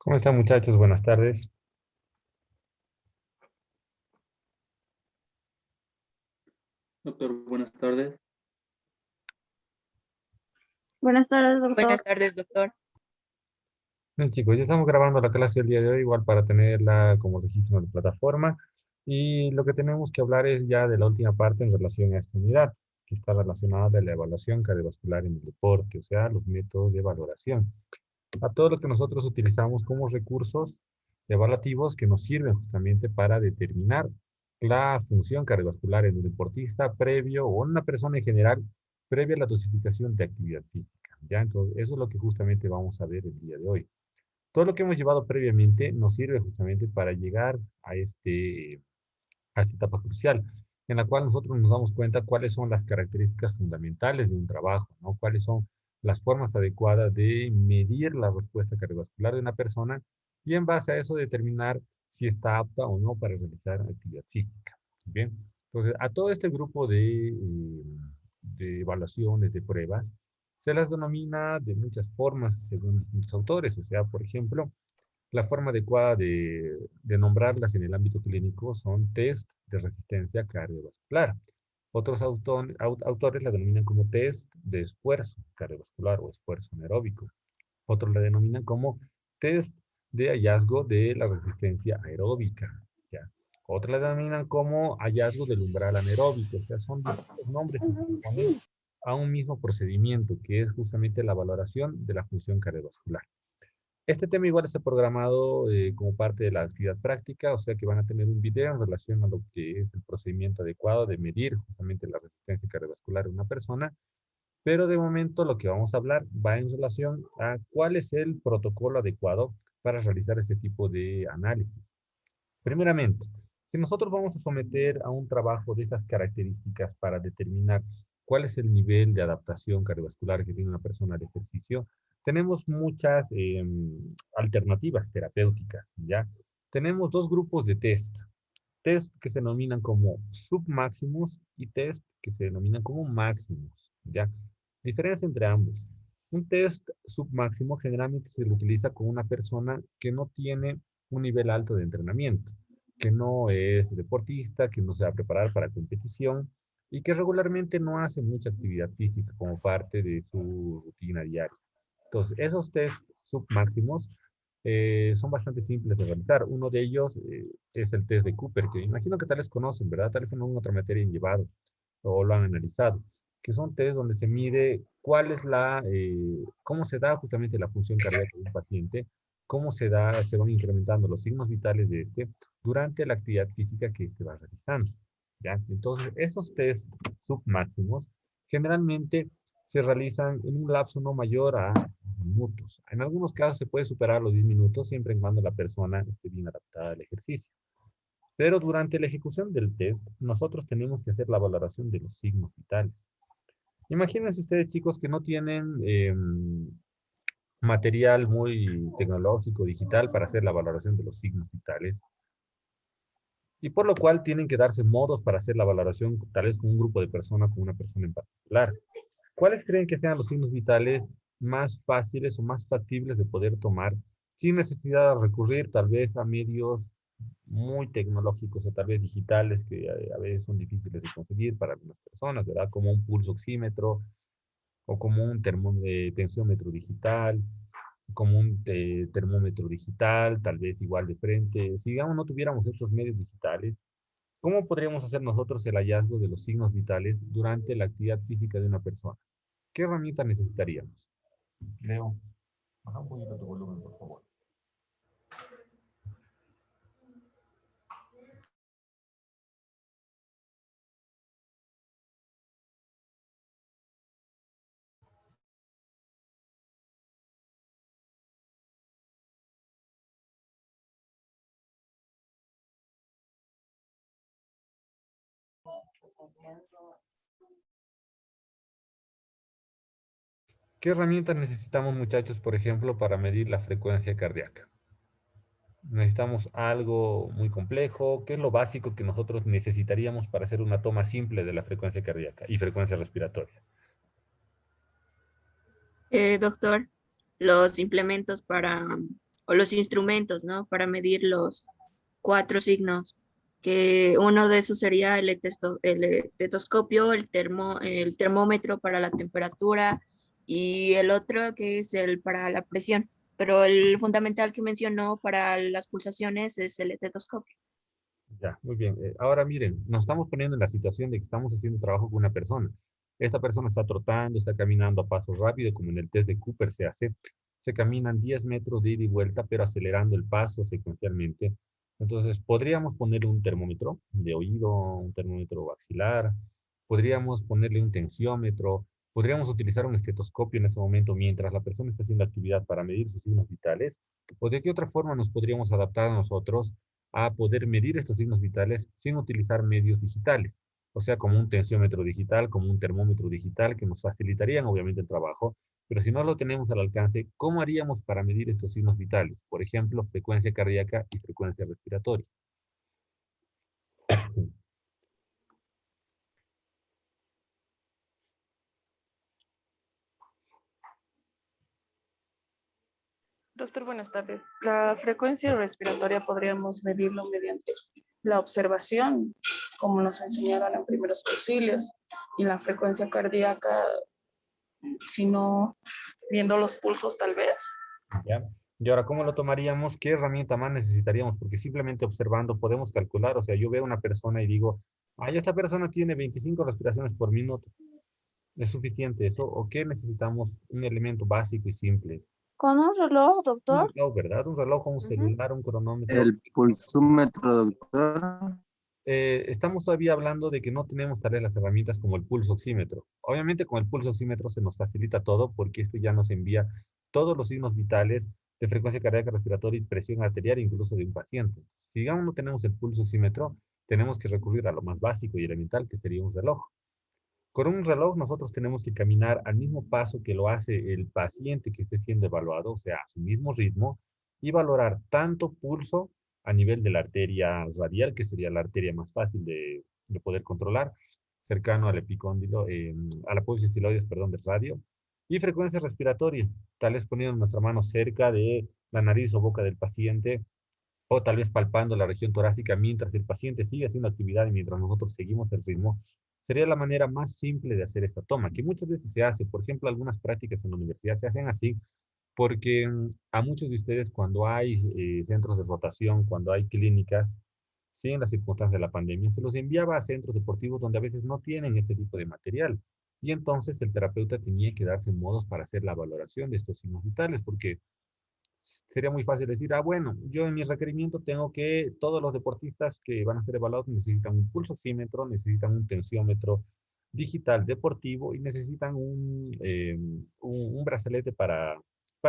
¿Cómo están muchachos? Buenas tardes. Doctor, buenas tardes. Buenas tardes, doctor. Buenas tardes, doctor. Bien, chicos, ya estamos grabando la clase del día de hoy, igual para tenerla como registro en la plataforma. Y lo que tenemos que hablar es ya de la última parte en relación a esta unidad, que está relacionada de la evaluación cardiovascular en el deporte, o sea, los métodos de valoración. A todo lo que nosotros utilizamos como recursos evaluativos que nos sirven justamente para determinar la función cardiovascular en un deportista previo o en una persona en general previa a la dosificación de actividad física. ¿Ya? Entonces, eso es lo que justamente vamos a ver el día de hoy. Todo lo que hemos llevado previamente nos sirve justamente para llegar a esta etapa crucial, en la cual nosotros nos damos cuenta cuáles son las características fundamentales de un trabajo, ¿no? Cuáles son las formas adecuadas de medir la respuesta cardiovascular de una persona y en base a eso determinar si está apta o no para realizar actividad física. Bien, entonces a todo este grupo de evaluaciones, de pruebas, se las denomina de muchas formas según distintos autores. O sea, por ejemplo, la forma adecuada de nombrarlas en el ámbito clínico son test de resistencia cardiovascular. Otros autores la denominan como test de esfuerzo cardiovascular o esfuerzo anaeróbico. Otros la denominan como test de hallazgo de la resistencia aeróbica. ¿Ya? Otros la denominan como hallazgo del umbral anaeróbico. O sea, son distintos nombres que se le ponen a un mismo procedimiento, que es justamente la valoración de la función cardiovascular. Este tema igual está programado como parte de la actividad práctica, o sea que van a tener un video en relación a lo que es el procedimiento adecuado de medir justamente la resistencia cardiovascular de una persona, pero de momento lo que vamos a hablar va en relación a cuál es el protocolo adecuado para realizar este tipo de análisis. Primeramente, si nosotros vamos a someter a un trabajo de estas características para determinar cuál es el nivel de adaptación cardiovascular que tiene una persona al ejercicio, tenemos muchas alternativas terapéuticas, ¿ya? Tenemos dos grupos de test. Test que se denominan como submáximos y test que se denominan como máximos, ¿ya? Diferencia entre ambos. Un test submáximo generalmente se lo utiliza con una persona que no tiene un nivel alto de entrenamiento, que no es deportista, que no se va a preparar para competición y que regularmente no hace mucha actividad física como parte de su rutina diaria. Entonces, esos test submáximos son bastante simples de realizar. Uno de ellos es el test de Cooper, que imagino que tal vez conocen, ¿verdad? Tal vez en alguna otra materia han llevado o lo han analizado, que son test donde se mide cuál es cómo se da justamente la función cardíaca de un paciente, cómo se van incrementando los signos vitales de este durante la actividad física que se va realizando, ¿ya? Entonces, esos test submáximos generalmente se realizan en un lapso no mayor a minutos. En algunos casos se puede superar los 10 minutos siempre y cuando la persona esté bien adaptada al ejercicio. Pero durante la ejecución del test, nosotros tenemos que hacer la valoración de los signos vitales. Imagínense ustedes, chicos, que no tienen material muy tecnológico, digital, para hacer la valoración de los signos vitales. Y por lo cual tienen que darse modos para hacer la valoración, tal vez con un grupo de personas, con una persona en particular. ¿Cuáles creen que sean los signos vitales más fáciles o más factibles de poder tomar sin necesidad de recurrir tal vez a medios muy tecnológicos o tal vez digitales que a veces son difíciles de conseguir para algunas personas, ¿verdad? Como un pulso oxímetro o como un tensiómetro digital, como un termómetro digital, tal vez igual de frente. Si digamos no tuviéramos estos medios digitales, ¿cómo podríamos hacer nosotros el hallazgo de los signos vitales durante la actividad física de una persona? ¿Qué herramienta necesitaríamos? Leo, baja un poquito tu volumen, por favor. ¿Qué herramientas necesitamos, muchachos, por ejemplo, para medir la frecuencia cardíaca? ¿Necesitamos algo muy complejo? ¿Qué es lo básico que nosotros necesitaríamos para hacer una toma simple de la frecuencia cardíaca y frecuencia respiratoria? Doctor, los implementos para o los instrumentos, ¿no? Para medir los 4 signos, que uno de esos sería el estetoscopio, el termómetro para la temperatura y el otro que es el para la presión. Pero el fundamental que mencionó para las pulsaciones es el estetoscopio. Ya, muy bien. Ahora miren, nos estamos poniendo en la situación de que estamos haciendo trabajo con una persona. Esta persona está trotando, está caminando a paso rápido, como en el test de Cooper se hace. Se caminan 10 metros de ida y vuelta, pero acelerando el paso secuencialmente. Entonces, podríamos ponerle un termómetro de oído, un termómetro axilar, podríamos ponerle un tensiómetro, podríamos utilizar un estetoscopio en ese momento mientras la persona está haciendo actividad para medir sus signos vitales. ¿O de qué otra forma nos podríamos adaptar nosotros a poder medir estos signos vitales sin utilizar medios digitales? O sea, como un tensiómetro digital, como un termómetro digital, que nos facilitarían obviamente el trabajo, pero si no lo tenemos al alcance, ¿cómo haríamos para medir estos signos vitales? Por ejemplo, frecuencia cardíaca y frecuencia respiratoria. Doctor, buenas tardes. La frecuencia respiratoria podríamos medirlo mediante la observación, como nos enseñaron en primeros auxilios, y la frecuencia cardíaca, si no viendo los pulsos tal vez. ¿Ya? Y ahora, ¿cómo lo tomaríamos? ¿Qué herramienta más necesitaríamos? Porque simplemente observando podemos calcular, o sea, yo veo una persona y digo, ay, esta persona tiene 25 respiraciones por minuto. ¿Es suficiente eso? ¿O qué necesitamos? Un elemento básico y simple. ¿Con un reloj, Un doctor? reloj, ¿verdad? Un reloj, un Ujú. celular, un cronómetro. El pulsómetro, doctor. Estamos todavía hablando de que no tenemos tal vez las herramientas como el pulso oxímetro. Obviamente con el pulso oxímetro se nos facilita todo porque esto ya nos envía todos los signos vitales de frecuencia cardíaca, respiratoria y presión arterial incluso de un paciente. Si digamos no tenemos el pulso oxímetro, tenemos que recurrir a lo más básico y elemental que sería un reloj. Con un reloj nosotros tenemos que caminar al mismo paso que lo hace el paciente que esté siendo evaluado, o sea, a su mismo ritmo, y valorar tanto pulso a nivel de la arteria radial, que sería la arteria más fácil de poder controlar, cercano al epicóndilo, a la apófisis estiloides, perdón, del radio, y frecuencia respiratoria, tal vez poniendo nuestra mano cerca de la nariz o boca del paciente, o tal vez palpando la región torácica mientras el paciente sigue haciendo actividad y mientras nosotros seguimos el ritmo, sería la manera más simple de hacer esta toma, que muchas veces se hace. Por ejemplo, algunas prácticas en la universidad se hacen así, porque a muchos de ustedes cuando hay centros de rotación, cuando hay clínicas, sí, en las circunstancias de la pandemia, se los enviaba a centros deportivos donde a veces no tienen este tipo de material. Y entonces el terapeuta tenía que darse modos para hacer la valoración de estos signos vitales, porque sería muy fácil decir, ah, bueno, yo en mi requerimiento tengo que todos los deportistas que van a ser evaluados necesitan un pulso oxímetro, necesitan un tensiómetro digital deportivo y necesitan un brazalete para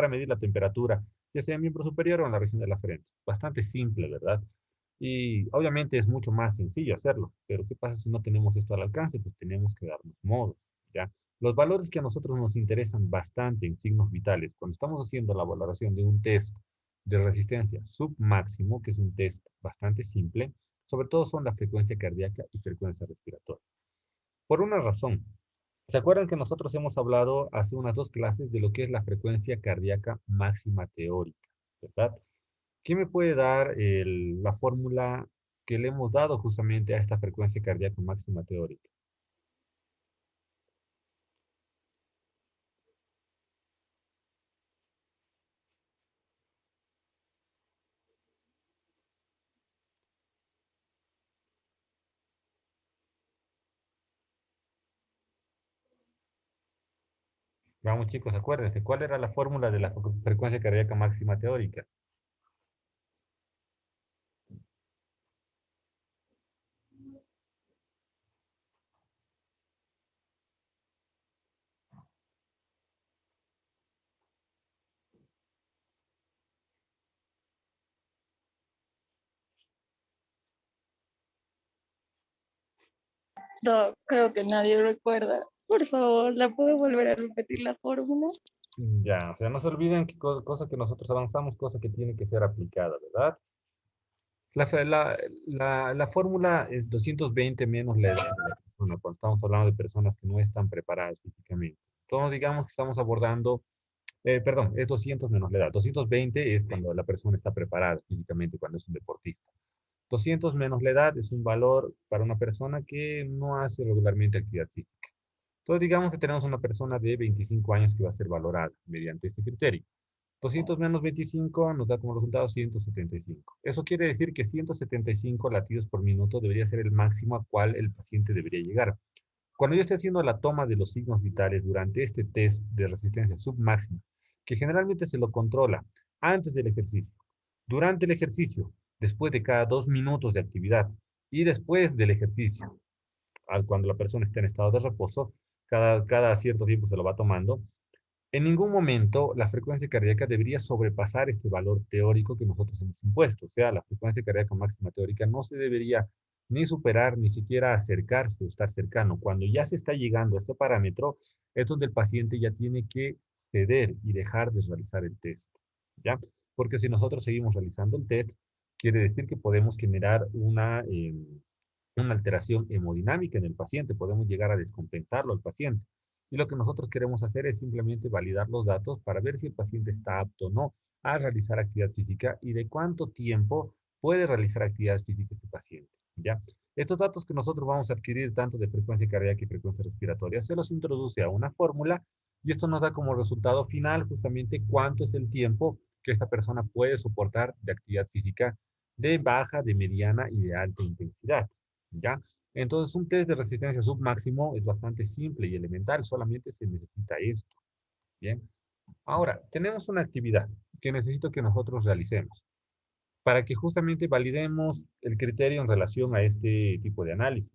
medir la temperatura, ya sea en miembro superior o en la región de la frente. Bastante simple, ¿verdad? Y obviamente es mucho más sencillo hacerlo, pero ¿qué pasa si no tenemos esto al alcance? Pues tenemos que darnos modos, ¿ya? Los valores que a nosotros nos interesan bastante en signos vitales, cuando estamos haciendo la valoración de un test de resistencia submáximo, que es un test bastante simple, sobre todo son la frecuencia cardíaca y frecuencia respiratoria. Por una razón, ¿se acuerdan que nosotros hemos hablado hace unas 2 clases de lo que es la frecuencia cardíaca máxima teórica, ¿verdad? ¿Qué me puede dar la fórmula que le hemos dado justamente a esta frecuencia cardíaca máxima teórica? Vamos chicos, acuérdense, ¿cuál era la fórmula de la frecuencia cardíaca máxima teórica? No, creo que nadie recuerda. Por favor, ¿la puedo volver a repetir la fórmula? Ya, o sea, no se olviden que cosas que nosotros avanzamos, cosas que tienen que ser aplicadas, ¿verdad? La fórmula es 220 menos la edad de la persona, cuando estamos hablando de personas que no están preparadas físicamente. Entonces, digamos que estamos abordando Perdón, es 200 menos la edad. 220 es cuando la persona está preparada físicamente, cuando es un deportista. 200 menos la edad es un valor para una persona que no hace regularmente actividad física. Entonces, digamos que tenemos una persona de 25 años que va a ser valorada mediante este criterio. 200 menos 25 nos da como resultado 175. Eso quiere decir que 175 latidos por minuto debería ser el máximo a cual el paciente debería llegar. Cuando yo esté haciendo la toma de los signos vitales durante este test de resistencia submáxima, que generalmente se lo controla antes del ejercicio, durante el ejercicio, después de cada 2 minutos de actividad y después del ejercicio, cuando la persona está en estado de reposo, cada cierto tiempo se lo va tomando. En ningún momento la frecuencia cardíaca debería sobrepasar este valor teórico que nosotros hemos impuesto. O sea, la frecuencia cardíaca máxima teórica no se debería ni superar, ni siquiera acercarse o estar cercano. Cuando ya se está llegando a este parámetro, es donde el paciente ya tiene que ceder y dejar de realizar el test. ¿Ya? Porque si nosotros seguimos realizando el test, quiere decir que podemos generar una alteración hemodinámica en el paciente, podemos llegar a descompensarlo al paciente. Y lo que nosotros queremos hacer es simplemente validar los datos para ver si el paciente está apto o no a realizar actividad física y de cuánto tiempo puede realizar actividad física este paciente. ¿Ya? Estos datos que nosotros vamos a adquirir tanto de frecuencia cardíaca y frecuencia respiratoria se los introduce a una fórmula y esto nos da como resultado final justamente cuánto es el tiempo que esta persona puede soportar de actividad física de baja, de mediana y de alta intensidad. ¿Ya? Entonces, un test de resistencia submáximo es bastante simple y elemental, solamente se necesita esto. Bien. Ahora, tenemos una actividad que necesito que nosotros realicemos para que justamente validemos el criterio en relación a este tipo de análisis.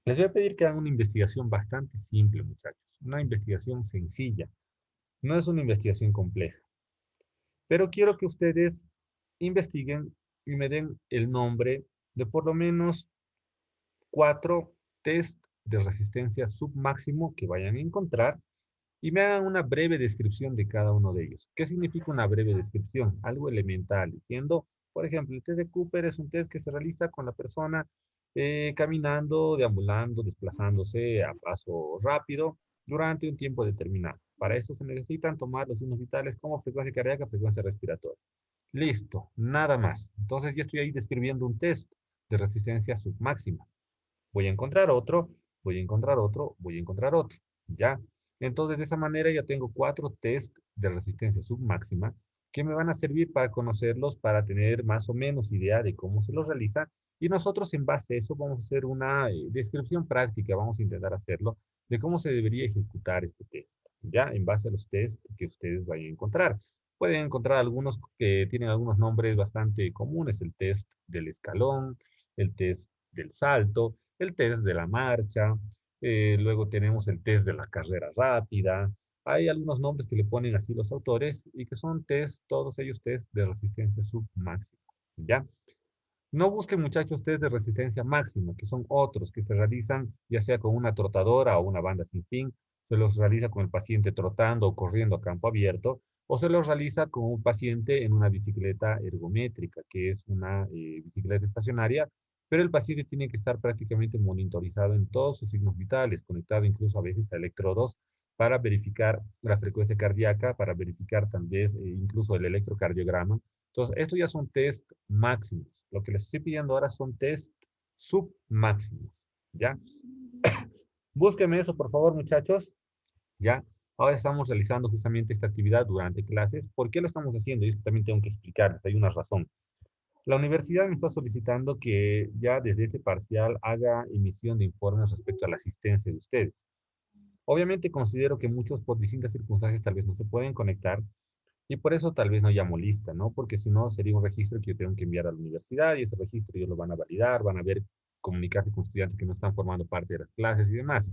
Les voy a pedir que hagan una investigación bastante simple, muchachos. Una investigación sencilla. No es una investigación compleja. Pero quiero que ustedes investiguen y me den el nombre de por lo menos 4 test de resistencia submáximo que vayan a encontrar y me hagan una breve descripción de cada uno de ellos. ¿Qué significa una breve descripción? Algo elemental, diciendo, por ejemplo, el test de Cooper es un test que se realiza con la persona caminando, deambulando, desplazándose a paso rápido durante un tiempo determinado. Para esto se necesitan tomar los signos vitales como frecuencia cardíaca, frecuencia respiratoria. Listo, nada más. Entonces ya estoy ahí describiendo un test de resistencia submáxima. Voy a encontrar otro, voy a encontrar otro, voy a encontrar otro. ¿Ya? Entonces, de esa manera ya tengo 4 test de resistencia submáxima que me van a servir para conocerlos, para tener más o menos idea de cómo se los realiza. Y nosotros en base a eso vamos a hacer una descripción práctica, vamos a intentar hacerlo, de cómo se debería ejecutar este test. ¿Ya? En base a los tests que ustedes vayan a encontrar. Pueden encontrar algunos que tienen algunos nombres bastante comunes, el test del escalón, el test del salto, el test de la marcha, luego tenemos el test de la carrera rápida. Hay algunos nombres que le ponen así los autores y que son test, todos ellos test de resistencia submáxima. ¿Ya? No busquen, muchachos, test de resistencia máxima, que son otros que se realizan ya sea con una trotadora o una banda sin fin, se los realiza con el paciente trotando o corriendo a campo abierto, o se los realiza con un paciente en una bicicleta ergométrica, que es una bicicleta estacionaria, pero el paciente tiene que estar prácticamente monitorizado en todos sus signos vitales, conectado incluso a veces a electrodos para verificar la frecuencia cardíaca, para verificar también incluso el electrocardiograma. Entonces, estos ya son test máximos. Lo que les estoy pidiendo ahora son test submáximos. ¿Ya? Búsquenme eso, por favor, muchachos. ¿Ya? Ahora estamos realizando justamente esta actividad durante clases. ¿Por qué lo estamos haciendo? Y esto también tengo que explicarles. Hay una razón. La universidad me está solicitando que ya desde este parcial haga emisión de informes respecto a la asistencia de ustedes. Obviamente considero que muchos por distintas circunstancias tal vez no se pueden conectar, y por eso tal vez no llamo lista, ¿no? Porque si no, sería un registro que yo tengo que enviar a la universidad y ese registro ellos lo van a validar, van a ver, comunicarse con estudiantes que no están formando parte de las clases y demás.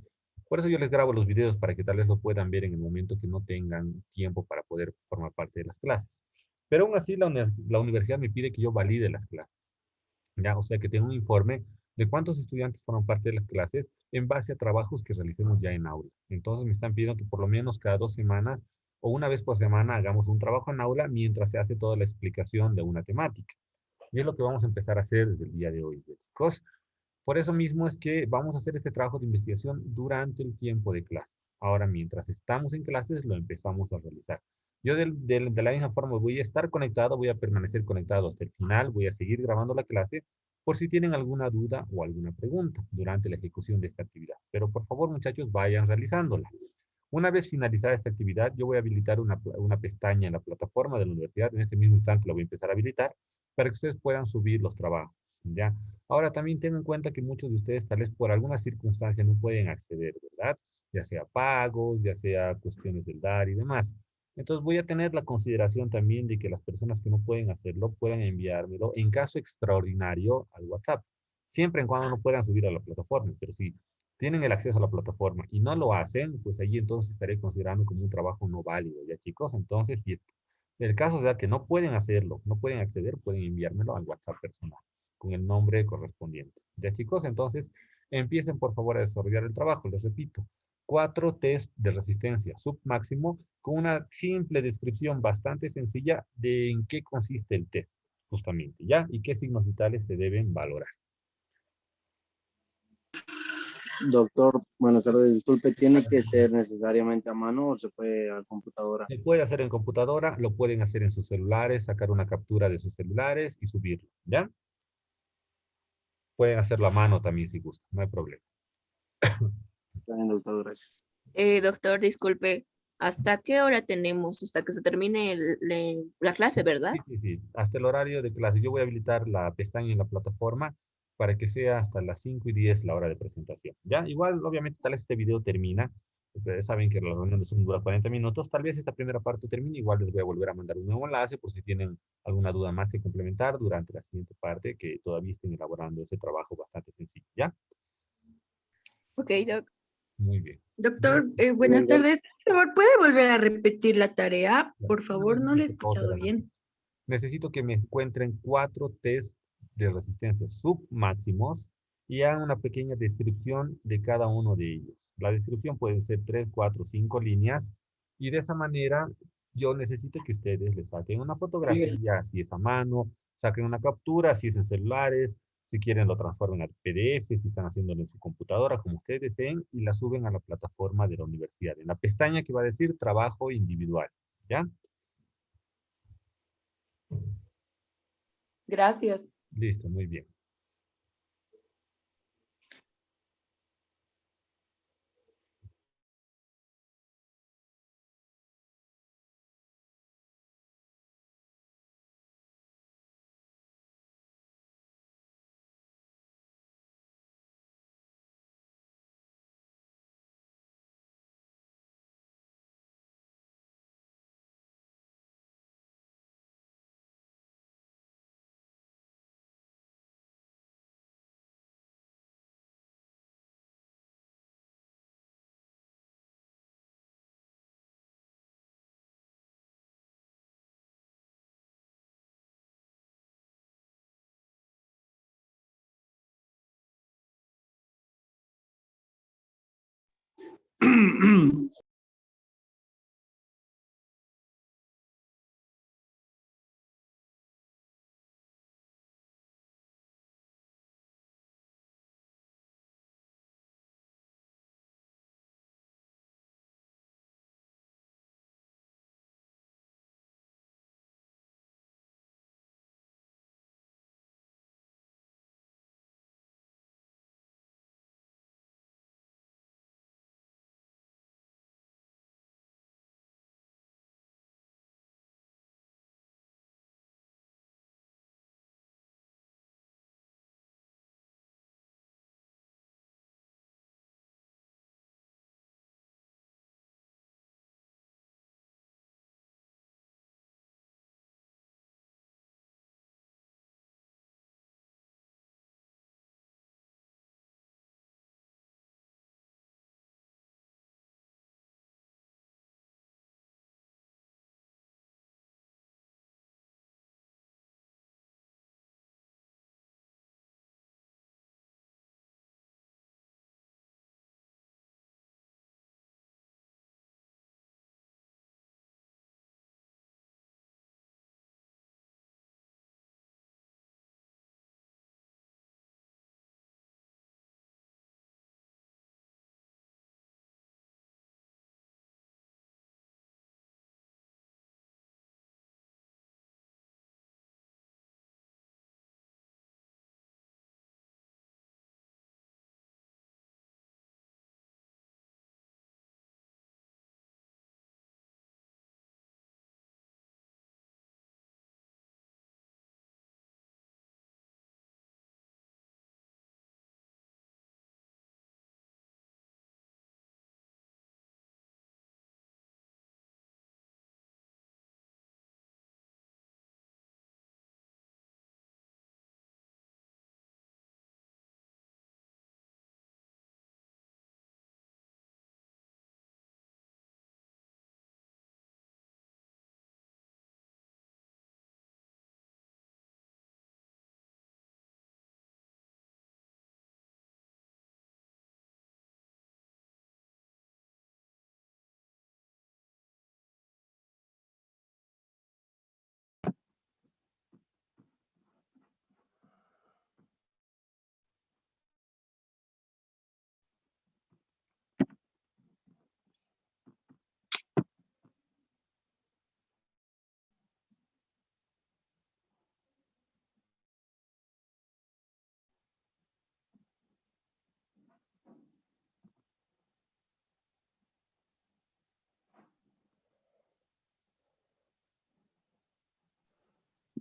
Por eso yo les grabo los videos para que tal vez lo puedan ver en el momento que no tengan tiempo para poder formar parte de las clases. Pero aún así la universidad me pide que yo valide las clases, ¿ya? O sea, que tenga un informe de cuántos estudiantes forman parte de las clases en base a trabajos que realicemos ya en aula. Entonces me están pidiendo que por lo menos cada 2 semanas o una vez por semana hagamos un trabajo en aula mientras se hace toda la explicación de una temática. Y es lo que vamos a empezar a hacer desde el día de hoy, chicos. Por eso mismo es que vamos a hacer este trabajo de investigación durante el tiempo de clase. Ahora, mientras estamos en clases, lo empezamos a realizar. Yo de la misma forma voy a estar conectado, voy a permanecer conectado hasta el final, voy a seguir grabando la clase por si tienen alguna duda o alguna pregunta durante la ejecución de esta actividad. Pero por favor, muchachos, vayan realizándola. Una vez finalizada esta actividad, yo voy a habilitar una pestaña en la plataforma de la universidad. En este mismo instante la voy a empezar a habilitar para que ustedes puedan subir los trabajos, ¿ya? Ahora también tengan en cuenta que muchos de ustedes tal vez por alguna circunstancia no pueden acceder, ¿verdad? Ya sea pagos, ya sea cuestiones del DAR y demás. Entonces voy a tener la consideración también de que las personas que no pueden hacerlo puedan enviármelo en caso extraordinario al WhatsApp, siempre en cuando no puedan subir a la plataforma. Pero si tienen el acceso a la plataforma y no lo hacen, pues allí entonces estaré considerando como un trabajo no válido, ¿ya chicos? Entonces, si es el caso sea que no pueden hacerlo, no pueden acceder, pueden enviármelo al WhatsApp personal con el nombre correspondiente. ¿Ya chicos? Entonces, empiecen por favor a desarrollar el trabajo. Les repito, 4 test de resistencia submáximo con una simple descripción bastante sencilla de en qué consiste el test, justamente, ¿ya? Y qué signos vitales se deben valorar. Doctor, buenas tardes. Disculpe, ¿tiene que ser necesariamente a mano o se puede a computadora? Se puede hacer en computadora, lo pueden hacer en sus celulares, sacar una captura de sus celulares y subirlo, ¿ya? Pueden hacerlo a mano también si gustan, no hay problema. Está bien, doctor, gracias. Doctor, disculpe, ¿hasta qué hora tenemos? Hasta que se termine la clase, ¿verdad? Sí, sí, sí. Hasta el horario de clase. Yo voy a habilitar la pestaña en la plataforma para que sea hasta las 5:10 la hora de presentación. ¿Ya? Igual, obviamente, tal vez este video termina. Ustedes saben que las reuniones son dura 40 minutos. Tal vez esta primera parte termine. Igual les voy a volver a mandar un nuevo enlace por si tienen alguna duda más que complementar durante la siguiente parte, que todavía estén elaborando ese trabajo bastante sencillo. ¿Ya? Ok, Muy bien. doctor, buenas Bien, tardes. Por favor, ¿puede volver a repetir la tarea? Ya. Por Una favor, vez no más, le he por favor, escuchado Serena. bien. Necesito que me encuentren 4 test de resistencia submáximos y hagan una pequeña descripción de cada uno de ellos. La descripción puede ser 3, 4, 5 líneas y de esa manera yo necesito que ustedes le saquen una fotografía, si es a mano, saquen una captura, si es en celulares, si quieren lo transformen al PDF, si están haciéndolo en su computadora, como ustedes deseen, y la suben a la plataforma de la universidad, en la pestaña que va a decir trabajo individual, ¿ya? Gracias. Listo, muy bien.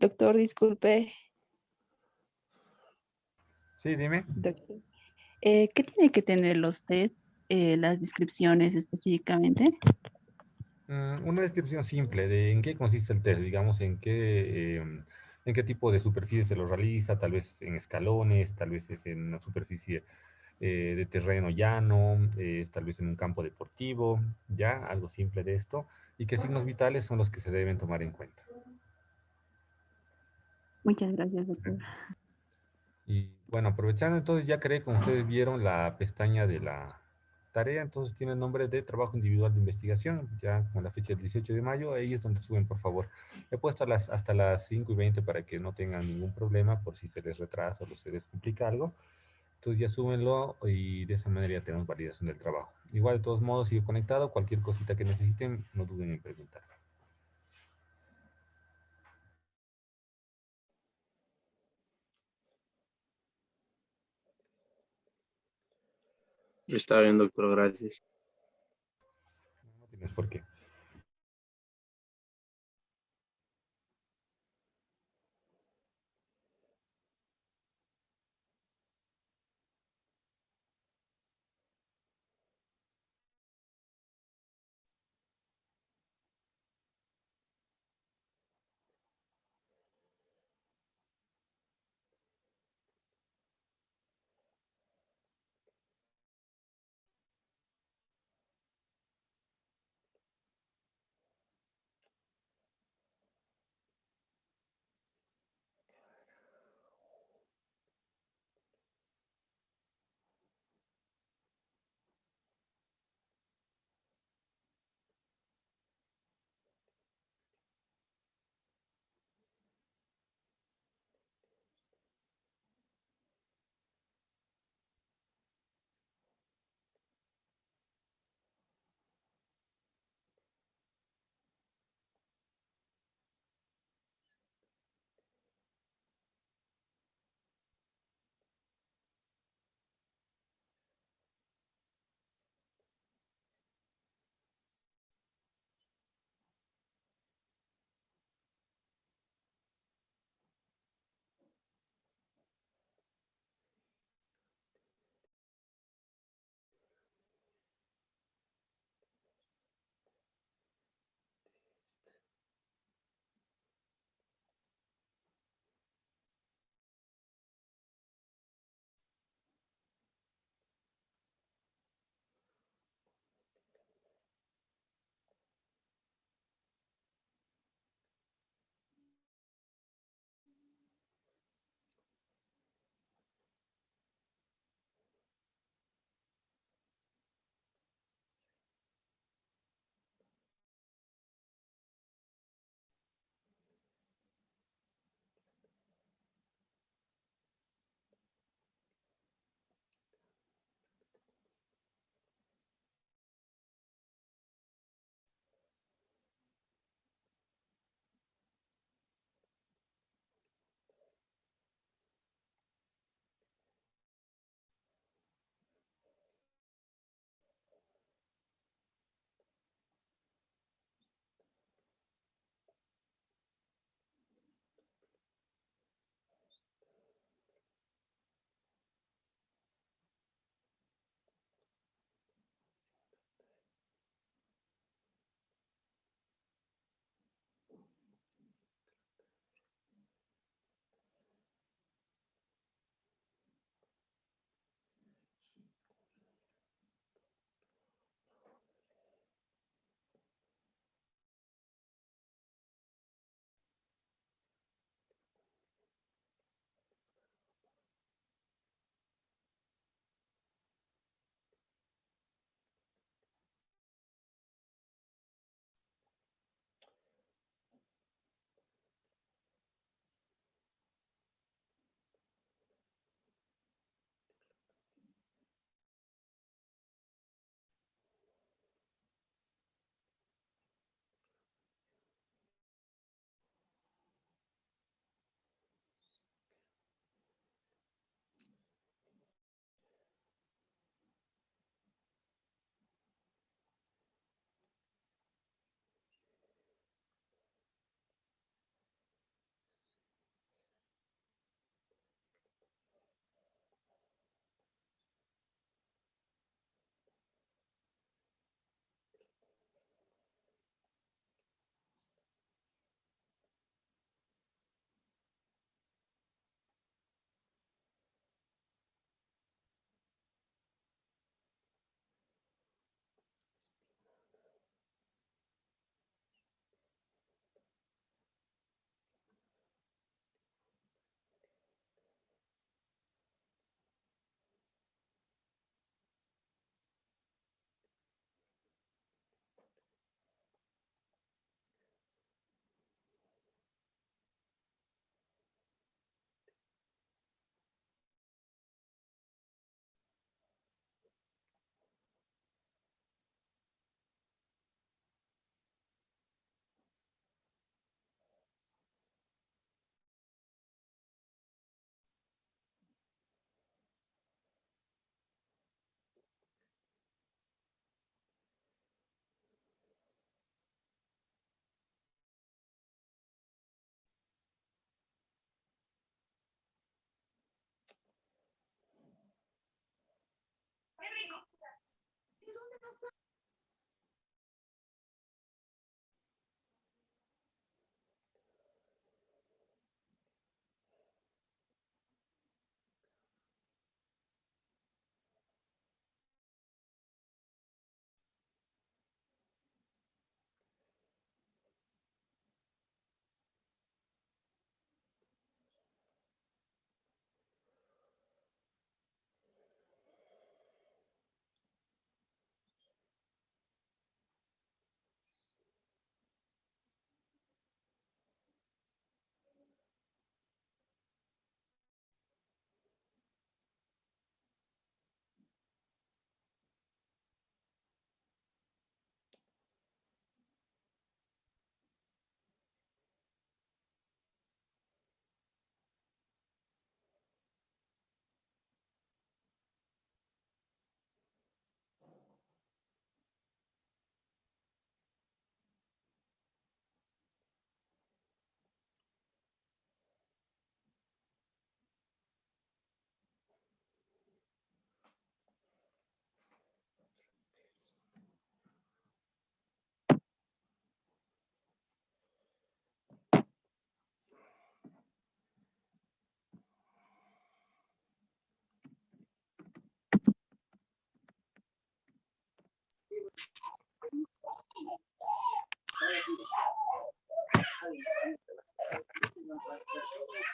Doctor, disculpe, Sí, dime. doctor. ¿Qué tiene que tener usted? Las descripciones específicamente. Una descripción simple de en qué consiste el test, digamos, en qué tipo de superficie se lo realiza, tal vez en escalones, tal vez es en una superficie de terreno llano, tal vez en un campo deportivo, ya, algo simple de esto, y qué signos vitales son los que se deben tomar en cuenta. Muchas gracias, doctor. Y bueno, aprovechando entonces, ya creé, como ustedes vieron, la pestaña de la tarea, entonces tiene el nombre de trabajo individual de investigación, ya con la fecha del 18 de mayo, ahí es donde suben, por favor. He puesto hasta las 5:20 para que no tengan ningún problema por si se les retrasa o se les complica algo. Entonces ya súbenlo y de esa manera ya tenemos validación del trabajo. Igual, de todos modos, sigue conectado, cualquier cosita que necesiten, no duden en preguntar. Está bien, doctor, gracias. No tienes por qué.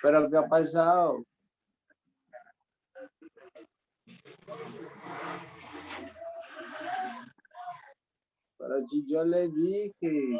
¿Pero qué ha pasado? Pero si yo le dije.